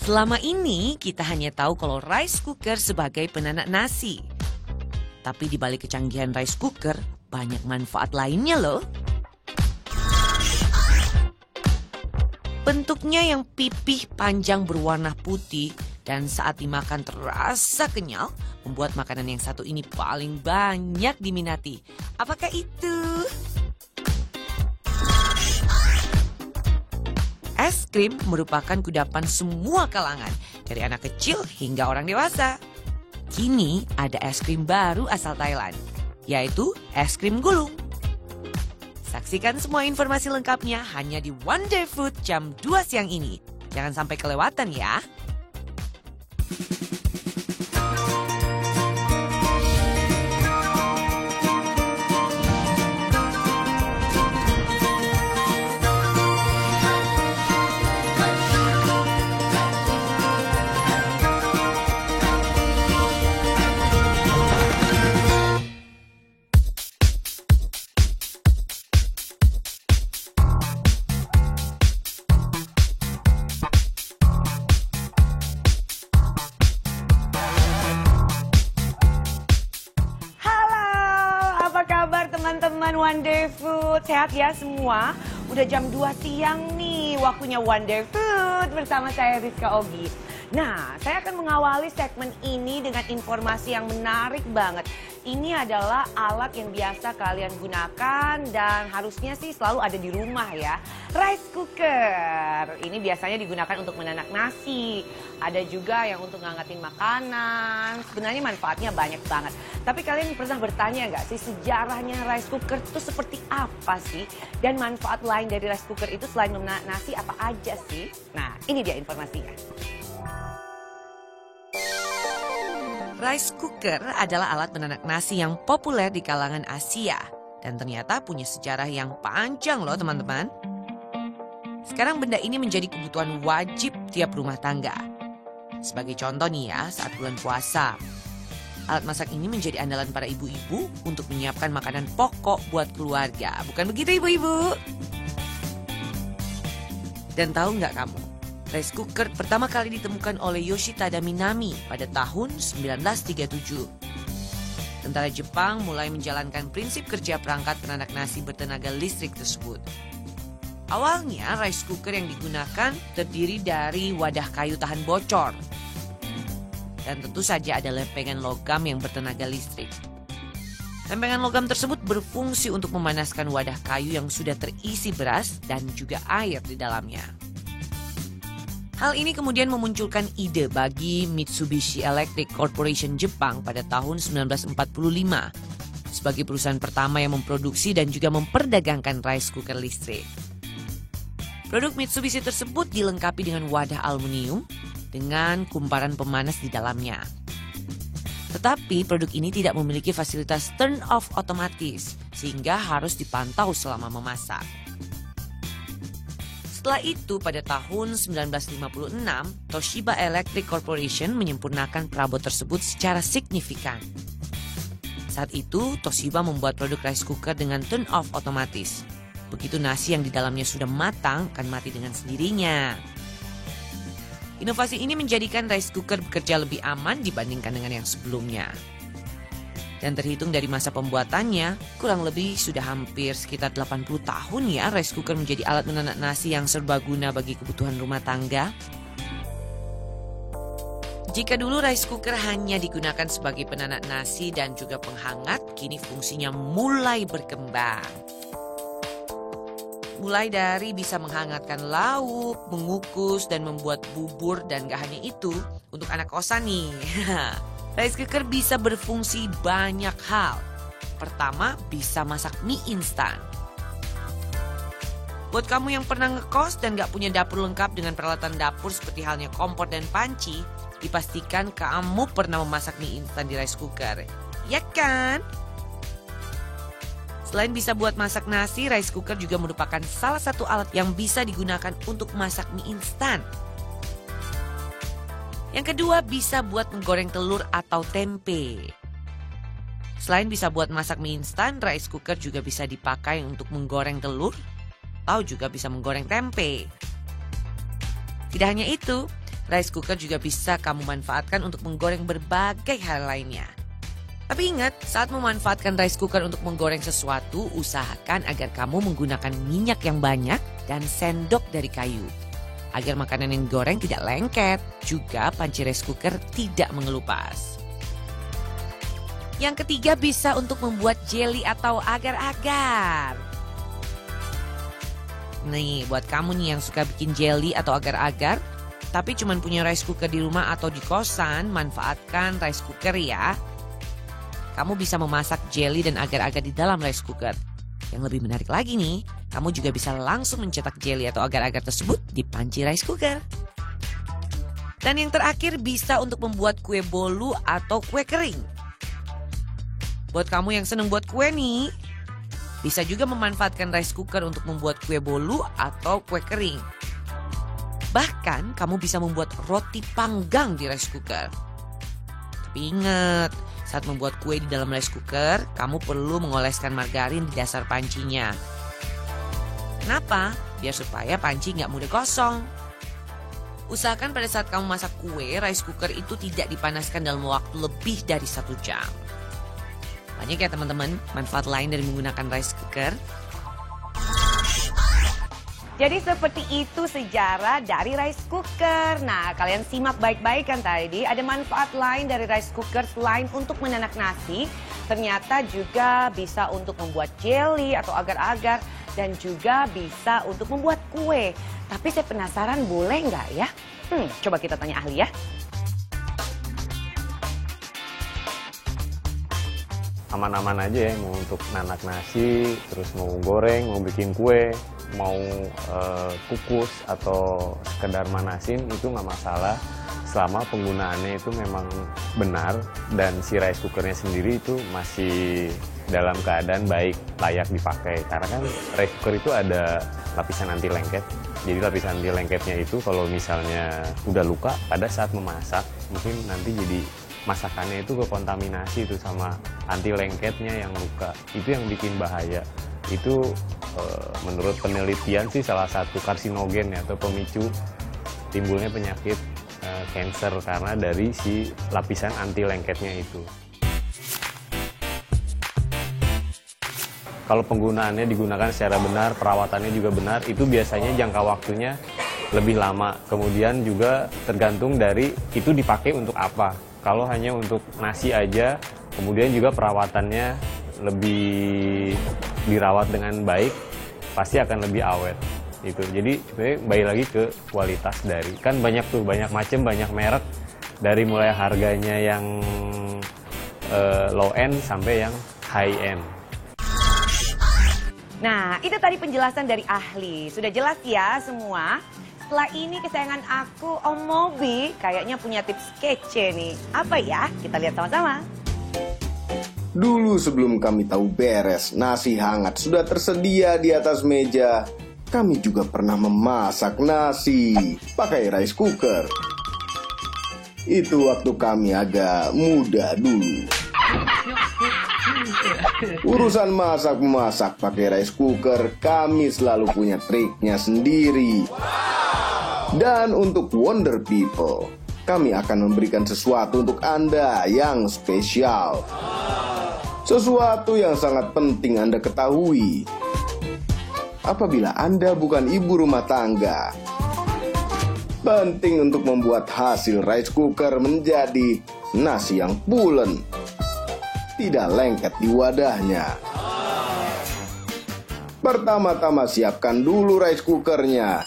Selama ini kita hanya tahu kalau rice cooker sebagai penanak nasi. Tapi di balik kecanggihan rice cooker, banyak manfaat lainnya loh. Bentuknya yang pipih panjang berwarna putih dan saat dimakan terasa kenyal, membuat makanan yang satu ini paling banyak diminati. Apakah itu? Es krim merupakan kudapan semua kalangan, dari anak kecil hingga orang dewasa. Kini ada es krim baru asal Thailand, yaitu es krim gulung. Saksikan semua informasi lengkapnya hanya di Wonder Food jam 2 siang ini. Jangan sampai kelewatan ya. Teman-teman Wonder Food, sehat ya semua? Udah jam 2 siang nih, waktunya Wonder Food bersama saya Rizka Ogi. Nah, saya akan mengawali segmen ini dengan informasi yang menarik banget. Ini adalah alat yang biasa kalian gunakan dan harusnya sih selalu ada di rumah ya. Rice cooker. Ini biasanya digunakan untuk menanak nasi. Ada juga yang untuk ngangetin makanan. Sebenarnya manfaatnya banyak banget. Tapi kalian pernah bertanya nggak sih sejarahnya rice cooker itu seperti apa sih? Dan manfaat lain dari rice cooker itu selain menanak nasi apa aja sih? Nah, ini dia informasinya. Rice cooker adalah alat menanak nasi yang populer di kalangan Asia. Dan ternyata punya sejarah yang panjang loh teman-teman. Sekarang benda ini menjadi kebutuhan wajib tiap rumah tangga. Sebagai contoh nih ya, saat bulan puasa. Alat masak ini menjadi andalan para ibu-ibu untuk menyiapkan makanan pokok buat keluarga. Bukan begitu ibu-ibu? Dan tahu nggak kamu? Rice cooker pertama kali ditemukan oleh Yoshitada Minami pada tahun 1937. Tentara Jepang mulai menjalankan prinsip kerja perangkat penanak nasi bertenaga listrik tersebut. Awalnya rice cooker yang digunakan terdiri dari wadah kayu tahan bocor. Dan tentu saja ada lempengan logam yang bertenaga listrik. Lempengan logam tersebut berfungsi untuk memanaskan wadah kayu yang sudah terisi beras dan juga air di dalamnya. Hal ini kemudian memunculkan ide bagi Mitsubishi Electric Corporation Jepang pada tahun 1945 sebagai perusahaan pertama yang memproduksi dan juga memperdagangkan rice cooker listrik. Produk Mitsubishi tersebut dilengkapi dengan wadah aluminium dengan kumparan pemanas di dalamnya. Tetapi produk ini tidak memiliki fasilitas turn off otomatis sehingga harus dipantau selama memasak. Setelah itu pada tahun 1956, Toshiba Electric Corporation menyempurnakan perabot tersebut secara signifikan. Saat itu Toshiba membuat produk rice cooker dengan turn off otomatis. Begitu nasi yang di dalamnya sudah matang akan mati dengan sendirinya. Inovasi ini menjadikan rice cooker bekerja lebih aman dibandingkan dengan yang sebelumnya. Dan terhitung dari masa pembuatannya, kurang lebih sudah hampir sekitar 80 tahun ya rice cooker menjadi alat menanak nasi yang serbaguna bagi kebutuhan rumah tangga. Jika dulu rice cooker hanya digunakan sebagai penanak nasi dan juga penghangat, kini fungsinya mulai berkembang. Mulai dari bisa menghangatkan lauk, mengukus, dan membuat bubur, dan gak hanya itu, untuk anak kosan nih. Rice cooker bisa berfungsi banyak hal. Pertama, bisa masak mie instan. Buat kamu yang pernah ngekos dan gak punya dapur lengkap dengan peralatan dapur seperti halnya kompor dan panci, dipastikan kamu pernah memasak mie instan di rice cooker. Ya kan? Selain bisa buat masak nasi, rice cooker juga merupakan salah satu alat yang bisa digunakan untuk masak mie instan. Yang kedua, bisa buat menggoreng telur atau tempe. Selain bisa buat masak mie instan, rice cooker juga bisa dipakai untuk menggoreng telur atau juga bisa menggoreng tempe. Tidak hanya itu, rice cooker juga bisa kamu manfaatkan untuk menggoreng berbagai hal lainnya. Tapi ingat, saat memanfaatkan rice cooker untuk menggoreng sesuatu, usahakan agar kamu menggunakan minyak yang banyak dan sendok dari kayu. Agar makanan yang digoreng tidak lengket, juga panci rice cooker tidak mengelupas. Yang ketiga bisa untuk membuat jelly atau agar-agar. Nih, buat kamu nih yang suka bikin jelly atau agar-agar, tapi cuma punya rice cooker di rumah atau di kosan, manfaatkan rice cooker ya. Kamu bisa memasak jelly dan agar-agar di dalam rice cooker. Yang lebih menarik lagi nih, kamu juga bisa langsung mencetak jelly atau agar-agar tersebut di panci rice cooker. Dan yang terakhir bisa untuk membuat kue bolu atau kue kering. Buat kamu yang seneng buat kue nih, bisa juga memanfaatkan rice cooker untuk membuat kue bolu atau kue kering. Bahkan kamu bisa membuat roti panggang di rice cooker. Tapi ingat, saat membuat kue di dalam rice cooker, kamu perlu mengoleskan margarin di dasar pancinya. Kenapa? Biar supaya panci nggak mudah gosong. Usahakan pada saat kamu masak kue, rice cooker itu tidak dipanaskan dalam waktu lebih dari 1 jam. Banyak ya teman-teman manfaat lain dari menggunakan rice cooker. Jadi seperti itu sejarah dari rice cooker. Nah, kalian simak baik-baik kan tadi. Ada manfaat lain dari rice cooker selain untuk menanak nasi. Ternyata juga bisa untuk membuat jelly atau agar-agar. Dan juga bisa untuk membuat kue. Tapi saya penasaran, boleh nggak ya? Coba kita tanya ahli ya. Aman-aman aja ya, mau untuk nanak nasi, terus mau goreng, mau bikin kue, mau kukus atau sekedar manasin itu nggak masalah selama penggunaannya itu memang benar dan si rice cookernya sendiri itu masih dalam keadaan baik, layak dipakai. Karena kan rice cooker itu ada lapisan anti lengket. Jadi lapisan anti lengketnya itu kalau misalnya udah luka pada saat memasak, mungkin nanti jadi masakannya itu kekontaminasi itu sama anti lengketnya yang luka. Itu yang bikin bahaya. Itu menurut penelitian sih salah satu karsinogen atau pemicu timbulnya penyakit kanker karena dari si lapisan anti lengketnya itu. Kalau penggunaannya digunakan secara benar, perawatannya juga benar, itu biasanya jangka waktunya lebih lama. Kemudian juga tergantung dari itu dipakai untuk apa. Kalau hanya untuk nasi aja, kemudian juga perawatannya lebih dirawat dengan baik, pasti akan lebih awet. Itu. Jadi sebenarnya balik lagi ke kualitas dari, kan banyak tuh, banyak macam, banyak merek, dari mulai harganya yang low end sampai yang high end. Nah, itu tadi penjelasan dari ahli. Sudah jelas ya semua? Setelah ini kesayangan aku, Om Mobi, kayaknya punya tips kece nih. Apa ya? Kita lihat sama-sama. Dulu sebelum kami tahu beres, nasi hangat sudah tersedia di atas meja. Kami juga pernah memasak nasi pakai rice cooker. Itu waktu kami agak muda dulu. Urusan masak-memasak pakai rice cooker, kami selalu punya triknya sendiri. Dan untuk Wonder People, kami akan memberikan sesuatu untuk Anda yang spesial. Sesuatu yang sangat penting Anda ketahui. Apabila Anda bukan ibu rumah tangga, penting untuk membuat hasil rice cooker menjadi nasi yang pulen, tidak lengket di wadahnya. Pertama-tama siapkan dulu rice cookernya.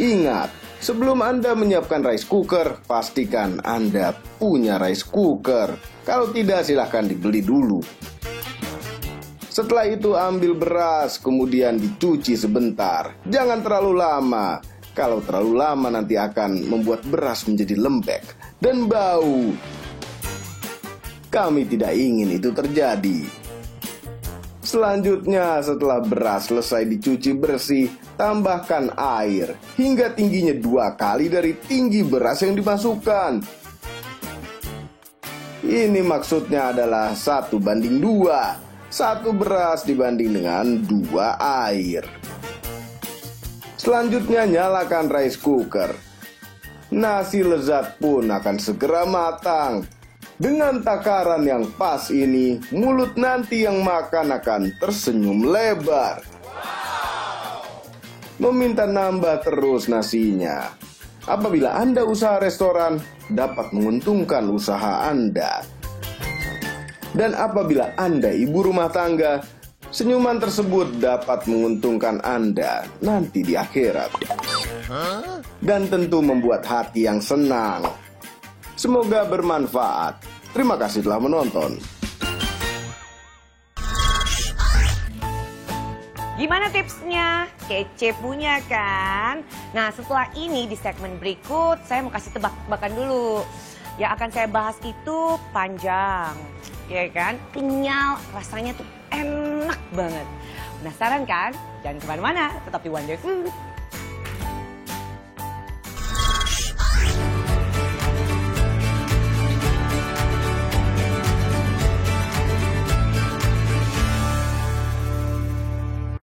Ingat, sebelum Anda menyiapkan rice cooker, pastikan Anda punya rice cooker. Kalau tidak, silahkan dibeli dulu. Setelah itu ambil beras, kemudian dicuci sebentar. Jangan terlalu lama. Kalau terlalu lama nanti akan membuat beras menjadi lembek dan bau. Kami tidak ingin itu terjadi. Selanjutnya, setelah beras selesai dicuci bersih, tambahkan air hingga tingginya 2 kali dari tinggi beras yang dimasukkan. Ini maksudnya adalah 1:2. 1 beras dibanding dengan 2 air. Selanjutnya nyalakan rice cooker. nasi lezat pun akan segera matang. Dengan takaran yang pas ini, mulut nanti yang makan akan tersenyum lebar. Meminta nambah terus nasinya. Apabila Anda usaha restoran, dapat menguntungkan usaha Anda. Dan apabila Anda ibu rumah tangga, senyuman tersebut dapat menguntungkan Anda nanti di akhirat. Dan tentu membuat hati yang senang. Semoga bermanfaat. Terima kasih telah menonton. Gimana tipsnya? Kece punya kan? Nah, setelah ini di segmen berikut saya mau kasih tebak-tebakan dulu. Yang akan saya bahas itu panjang, ya kan? Kenyal, rasanya tuh enak banget. Penasaran kan? Jangan kemana-mana, tetap di Wonder Food.